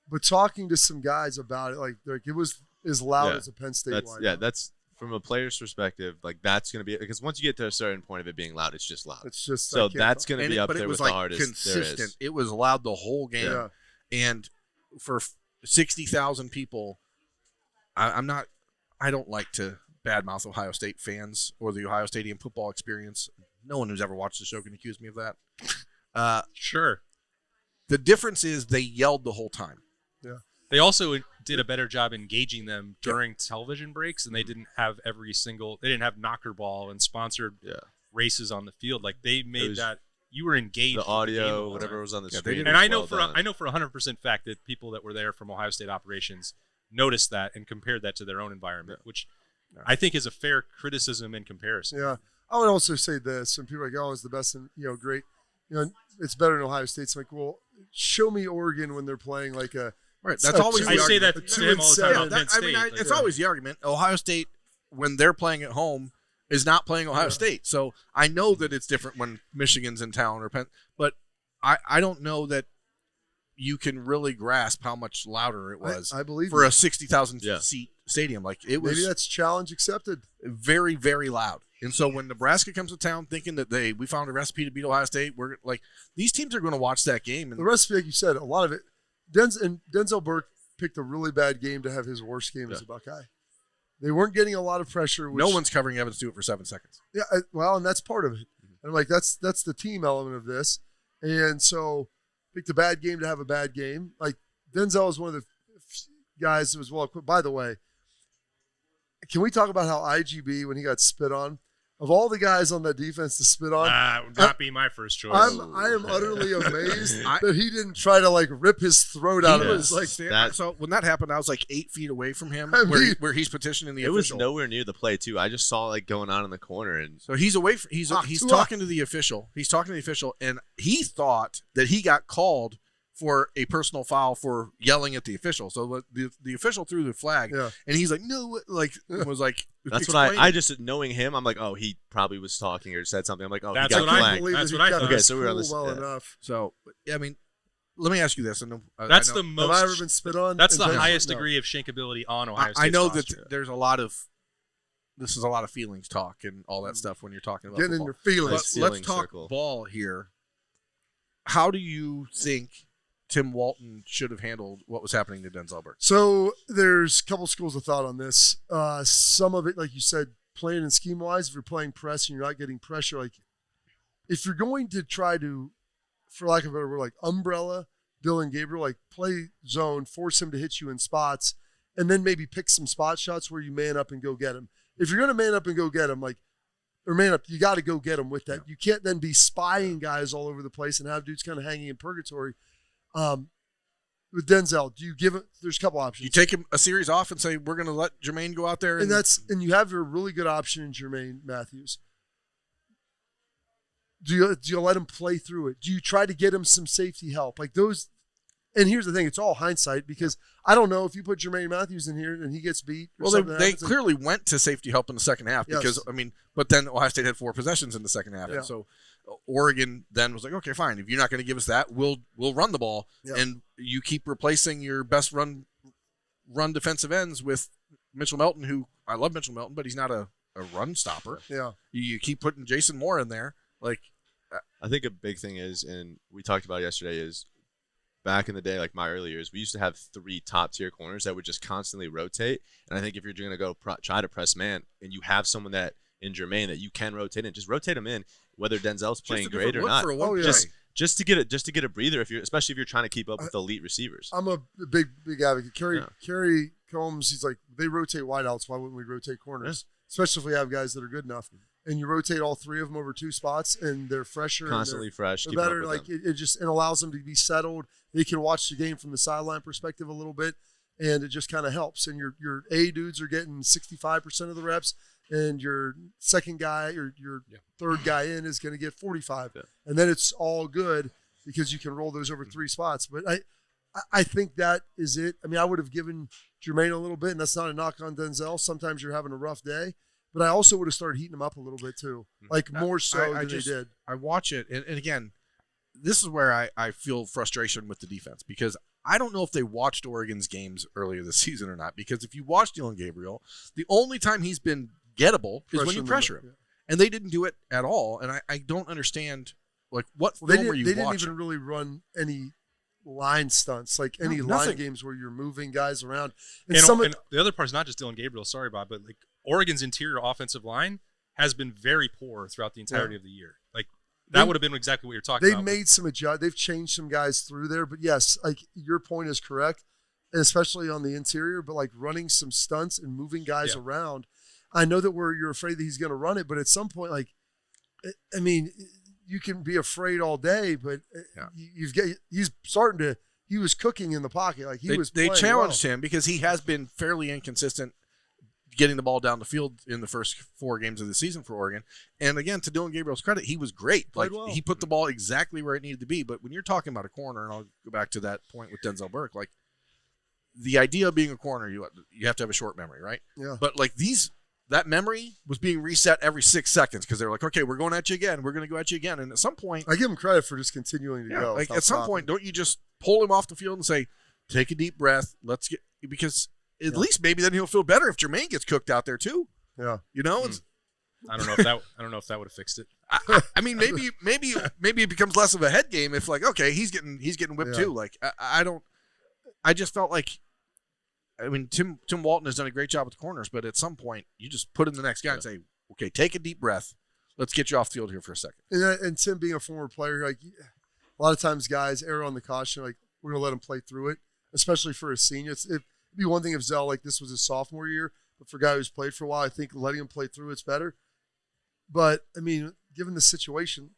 but talking to some guys about it, like it was as loud as a Penn State line. Yeah, that's from a player's perspective. Like, that's going to be, because once you get to a certain point of it being loud, it's just loud. It's just so that's going to be up there with the hardest. Consistent. There is. It was loud the whole game, and for 60,000 people, I don't like to badmouth Ohio State fans or the Ohio Stadium football experience. No one who's ever watched the show can accuse me of that. Sure. The difference is they yelled the whole time. Yeah. They also did a better job engaging them during television breaks, and they didn't have they didn't have knocker ball and sponsored races on the field. Like, they made that you were engaged. The audio, whatever was on the screen. And I know for 100% fact that people that were there from Ohio State operations noticed that and compared that to their own environment, which I think is a fair criticism in comparison. Yeah. I would also say this, and people are like, oh, it's the best and, great. It's better than Ohio State. It's like, well, show me Oregon when they're playing like a right. That's always I say that to him all the time about Penn State. It's always the argument. Ohio State, when they're playing at home, is not playing Ohio State. So I know that it's different when Michigan's in town or Penn, but I don't know that you can really grasp how much louder it was. I believe for a 60,000 seat stadium. Like, it was. Maybe that's challenge accepted. Very, very loud. And so when Nebraska comes to town thinking that we found a recipe to beat Ohio State, we're like, these teams are going to watch that game. And the recipe, like you said, a lot of it. Denzel Burke picked a really bad game to have his worst game as a Buckeye. They weren't getting a lot of pressure. No one's covering Evans Stewart for 7 seconds. Yeah, and that's part of it. And I'm like, that's the team element of this. And so picked a bad game to have a bad game. Like, Denzel is one of the guys who was well equipped. By the way, can we talk about how IGB, when he got spit on, of all the guys on that defense to spit on, would not be my first choice. I am utterly amazed that he didn't try to rip his throat out of it. So when that happened, I was like 8 feet away from him, where he's petitioning the official. It was nowhere near the play too. I just saw going on in the corner, and so he's away. He's talking to the official. He's talking to the official, and he thought that he got called for a personal foul for yelling at the official. So the official threw the flag, and he's like, no, was like. That's what I just, knowing him, I'm like, oh, he probably was talking or said something. I'm like, oh, that's he got flagged. That's what I thought. Okay, so we were on this. Well enough. So, I mean, let me ask you this. That's the most. Have I ever been spit on? That's the highest degree of shankability on Ohio State. I know that there's a lot of. This is a lot of feelings talk and all that stuff when you're talking about getting football. in your feelings. Let's talk ball here. How do you think Tim Walton should have handled what was happening to Denzel Burke? So there's a couple schools of thought on this. Some of it, like you said, playing in scheme-wise, if you're playing press and you're not getting pressure, like if you're going to try to, for lack of a better word, like umbrella Dylan Gabriel, like play zone, force him to hit you in spots, and then maybe pick some spot shots where you man up and go get him. If you're going to man up and go get him, you got to go get him with that. You can't then be spying guys all over the place and have dudes kind of hanging in purgatory. With Denzel, do you give it? There's a couple options. You take him a series off and say we're going to let Jermaine go out there, and you have a really good option in Jermaine Matthews. Do you let him play through it? Do you try to get him some safety help like those? And here's the thing: it's all hindsight because I don't know if you put Jermaine Matthews in here and he gets beat. Well, they clearly went to safety help in the second half because but then Ohio State had 4 possessions in the second half, and so Oregon then was like, okay, fine. If you're not going to give us that, we'll run the ball, and you keep replacing your best run defensive ends with Mitchell Melton, who I love Mitchell Melton, but he's not a run stopper. Yeah, you keep putting Jason Moore in there, I think a big thing is, and we talked about it yesterday, is back in the day, like my early years, we used to have 3 top-tier corners that would just constantly rotate. And I think if you're going to go try to press man and you have someone that in Jermaine that you can rotate in, just rotate him in, whether Denzel's playing great or not. Just to get a breather, especially if you're trying to keep up with elite receivers. I'm a big advocate. Kerry Combs, he's like, they rotate wideouts. Why wouldn't we rotate corners? Yeah. Especially if we have guys that are good enough. And you rotate all 3 of them over 2 spots, and they're fresher. Constantly fresh. They're better. Like it allows them to be settled. They can watch the game from the sideline perspective a little bit, and it just kind of helps. And your A dudes are getting 65% of the reps, and your second guy or your third guy in is going to get 45. Yeah. And then it's all good because you can roll those over 3 spots. But I think that is it. I mean, I would have given Jermaine a little bit, and that's not a knock on Denzel. Sometimes you're having a rough day. But I also would have started heating him up a little bit too, like more so than they did. I watch it, and again, this is where I feel frustration with the defense because I don't know if they watched Oregon's games earlier this season or not. Because if you watch Dylan Gabriel, the only time he's been gettable is when you pressure him, and they didn't do it at all. And I don't understand what film were you watching? They didn't even really run any line stunts, like any line games where you're moving guys around. And the other part's not just Dylan Gabriel, sorry, Bob, but like Oregon's interior offensive line has been very poor throughout the entirety of the year. Like that would have been exactly what you're talking about. They've made some adjustments. They've changed some guys through there, but yes, like your point is correct, and especially on the interior. But like running some stunts and moving guys around, I know that you're afraid that he's going to run it, but at some point, like, I mean, you can be afraid all day, but he's starting to. He was cooking in the pocket, like They challenged him because he has been fairly inconsistent getting the ball down the field in the first 4 games of the season for Oregon. And again, to Dylan Gabriel's credit, he was great. He put the ball exactly where it needed to be. But when you're talking about a corner, and I'll go back to that point with Denzel Burke, like the idea of being a corner, you have to have a short memory, right? Yeah. But like that memory was being reset every 6 seconds because they were like, okay, we're going at you again. We're going to go at you again. And at some point, I give him credit for just continuing to go. Like at some point, don't you just pull him off the field and say, take a deep breath. Because at least maybe then he'll feel better if Jermaine gets cooked out there too. Yeah. You know, I don't know if that would have fixed it. I mean, maybe it becomes less of a head game if like, okay, he's getting whipped too. Like I just felt like, I mean, Tim Walton has done a great job with the corners, but at some point you just put in the next guy and say, okay, take a deep breath. Let's get you off the field here for a second. And Tim being a former player, like a lot of times guys err on the caution, like we're going to let him play through it, especially for a senior. It'd be one thing if Zell, like this was his sophomore year, but for a guy who's played for a while, I think letting him play through it's better. But, I mean, given the situation,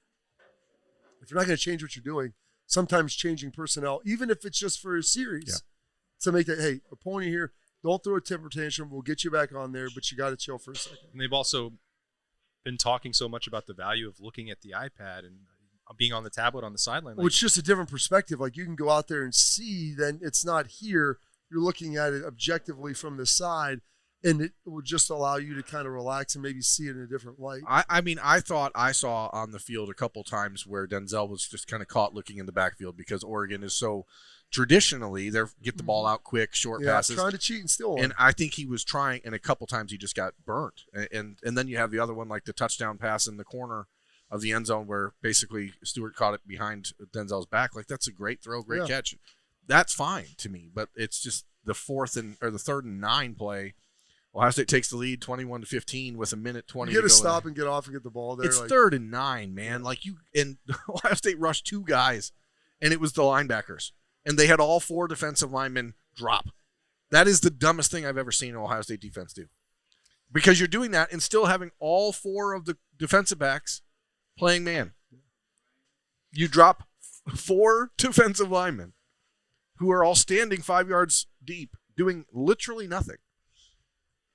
if you're not going to change what you're doing, sometimes changing personnel, even if it's just for a series, to make that, hey, a pony here, don't throw a temper tantrum, we'll get you back on there, but you got to chill for a second. And they've also been talking so much about the value of looking at the iPad and being on the tablet on the sideline. Well, it's just a different perspective. Like, you can go out there and see, then it's not here. You're looking at it objectively from the side, and it will just allow you to kind of relax and maybe see it in a different light. I mean, I thought I saw on the field a couple times where Denzel was just kind of caught looking in the backfield because Oregon is so traditionally they get the ball out quick, short passes. Trying to cheat and steal. And I think he was trying, and a couple times he just got burnt. And then you have the other one, like the touchdown pass in the corner of the end zone where basically Stewart caught it behind Denzel's back. Like, that's a great throw, great catch. That's fine to me, but it's just the 3rd and 9 play. Ohio State takes the lead 21-15 with a minute 20 you to go. You got to stop and get off and get the ball there. It's 3rd and 9, man. Like, and Ohio State rushed 2 guys, and it was the linebackers. And they had all 4 defensive linemen drop. That is the dumbest thing I've ever seen Ohio State defense do. Because you're doing that and still having all 4 of the defensive backs playing man. You drop 4 defensive linemen who are all standing 5 yards deep, doing literally nothing.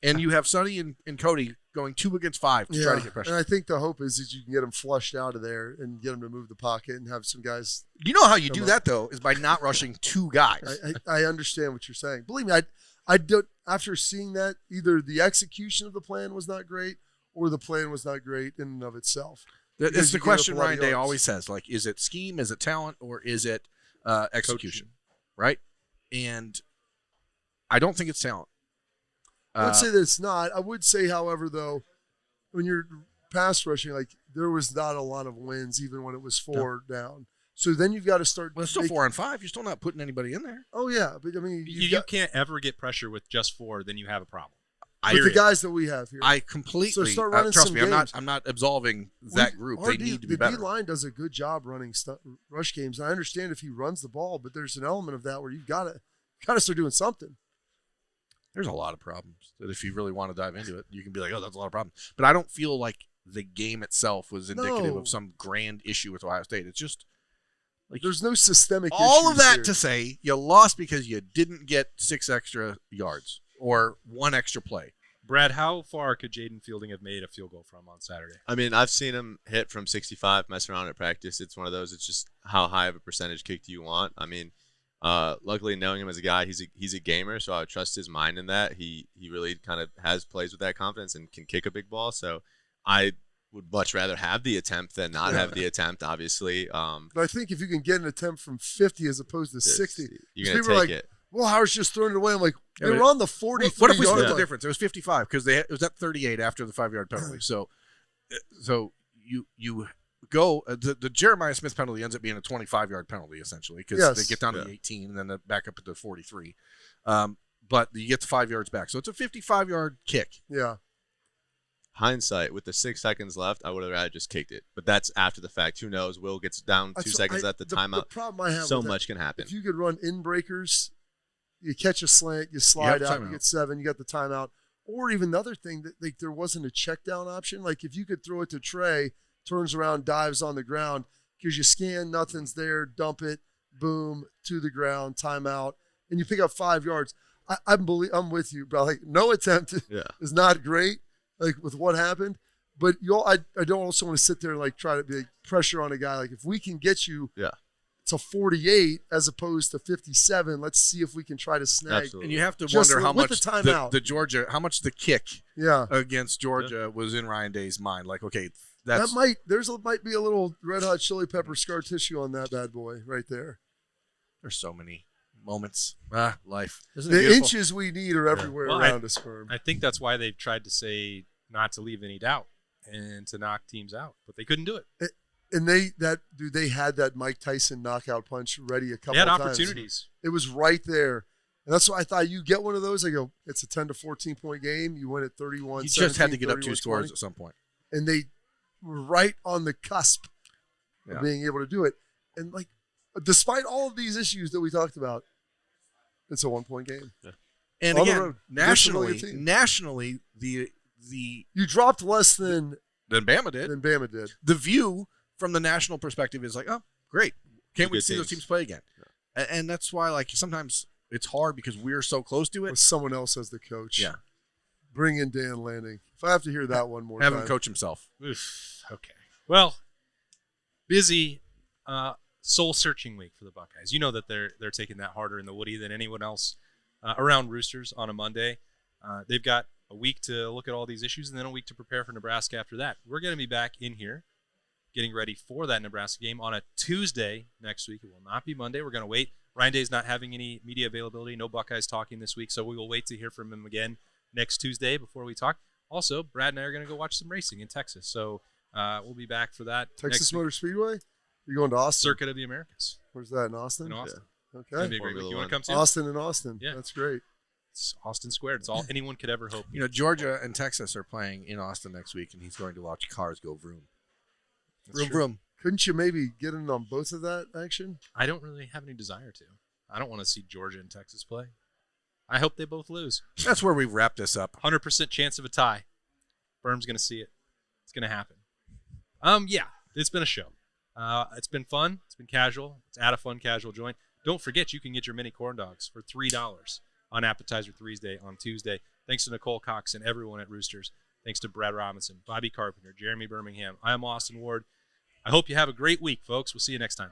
And you have Sonny and Cody going 2 against 5 to try to get pressure. And I think the hope is that you can get them flushed out of there and get them to move the pocket and have some guys. You know how you do that, though, is by not rushing 2 guys. I understand what you're saying. Believe me, I don't. After seeing that, either the execution of the plan was not great or the plan was not great in and of itself. It's the question Ryan Day always says, like, is it scheme, is it talent, or is it execution, right? And I don't think it's talent. I would say that it's not. I would say, however, though, when you're pass rushing, like there was not a lot of wins even when it was 4 down. So then you've got to start. Well, it's still 4 and 5. You're still not putting anybody in there. Oh yeah, but I mean, You can't ever get pressure with just 4. Then you have a problem. with the guys that we have here. I completely So start running trust some me. games. I'm not absolving that group. They need to be better. The D line does a good job running rush games. I understand if he runs the ball, but there's an element of that where you've got to start doing something. There's a lot of problems that if you really want to dive into it, you can be like, oh, that's a lot of problems. But I don't feel like the game itself was indicative of some grand issue with Ohio State. It's just like there's no systemic. All of that here. to say you lost because you didn't get 6 extra yards or 1 extra play. Brad, how far could Jaden Fielding have made a field goal from on Saturday? I mean, I've seen him hit from 65, mess around at practice. It's one of those. It's just how high of a percentage kick do you want? I mean, luckily knowing him as a guy, he's a gamer, so I would trust his mind in that. He really kind of has plays with that confidence and can kick a big ball. So I would much rather have the attempt than not have the attempt, obviously. But I think if you can get an attempt from 50 as opposed to 60, you're going to take it. Well, Howard's just throwing it away. I'm like, Yeah, they were on the 43 What if we yard split the line. difference? It was 55 because it was at 38 after the 5-yard penalty. So you go the Jeremiah Smith penalty ends up being a 25-yard penalty essentially because they get down to the 18 and then back up at the 43. But you get the 5 yards back, so it's a 55-yard kick. Yeah. Hindsight, with the 6 seconds left, I would have rather just kicked it. But that's after the fact. Who knows? Will gets down 2 seconds at the timeout. The problem I have so with much can happen. If you could run in breakers, you catch a slant, you slide out, you timeout. get 7, you got the timeout. Or even the other thing, that like there wasn't a check down option. Like if you could throw it to Trey, turns around, dives on the ground, because you scan, nothing's there, dump it, boom, to the ground, timeout, and you pick up 5 yards. I'm with you, bro. Like no attempt is not great, like with what happened. But I don't also want to sit there and like try to be like, pressure on a guy. Like if we can get you to 48 as opposed to 57, let's see if we can try to snag. Absolutely. And you have to Just wonder how with much the timeout. the Georgia, how much the kick Yeah. against Georgia was in Ryan Day's mind. Like, okay, that's might be a little red hot chili pepper scar tissue on that bad boy right there. there's so many moments. Life. Isn't it The beautiful? inches we need are everywhere Well, around us, Firm. I think that's why they've tried to say not to leave any doubt and to knock teams out, but they couldn't do it. And they had that Mike Tyson knockout punch ready a couple They had of times. opportunities. It was right there. And that's why I thought you get one of those. I go, it's a 10 to 14 point game. You win at 31. You just had to get up 2 31, scores 20. at some point. And they were right on the cusp Yeah. of being able to do it. And like, despite all of these issues that we talked about, it's a 1 point game. Yeah. And On the again, road. nationally, Nationally, the You dropped less than Bama did. Bama did. The view from the national perspective is like, oh, great. Can't wait Good to see those teams. teams play again. And that's why, like, sometimes it's hard because we're so close to With it. someone else as the coach. Yeah. Bring in Dan Lanning. If I have to hear that one more Have time. him coach himself. Oof, okay. Well, busy soul-searching week for the Buckeyes. You know that they're taking that harder in the Woody than anyone else around Roosters on a Monday. They've got a week to look at all these issues and then a week to prepare for Nebraska after that. We're going to be back in here getting ready for that Nebraska game on a Tuesday next week. It will not be Monday. We're going to wait. Ryan Day's not having any media availability. No Buckeyes talking this week, so we will wait to hear from him again next Tuesday before we talk. Also, Brad and I are going to go watch some racing in Texas, so we'll be back for that. Texas next week. Motor Speedway? You're going to Austin? Circuit of the Americas Where's that, in Austin? in Austin. Okay. That'd be a great Formula week. You want One. to come too? Austin and Austin. Yeah. That's great. It's Austin Squared. It's all anyone could ever hope. You know, Georgia and Texas are playing in Austin next week, and he's going to watch cars go vroom. That's Vroom, true. vroom. Couldn't you maybe get in on both of that action? I don't really have any desire to. I don't want to see Georgia and Texas play. I hope they both lose. That's where we wrap this up. 100% chance of a tie. Berm's going to see it. It's going to happen. Yeah, it's been a show. It's been fun. It's been casual. It's at a fun casual joint. Don't forget you can get your mini corn dogs for $3 on Appetizer Thursday on Tuesday. Thanks to Nicole Cox and everyone at Roosters. Thanks to Brad Robinson, Bobby Carpenter, Jeremy Birmingham. I am Austin Ward. I hope you have a great week, folks. We'll see you next time.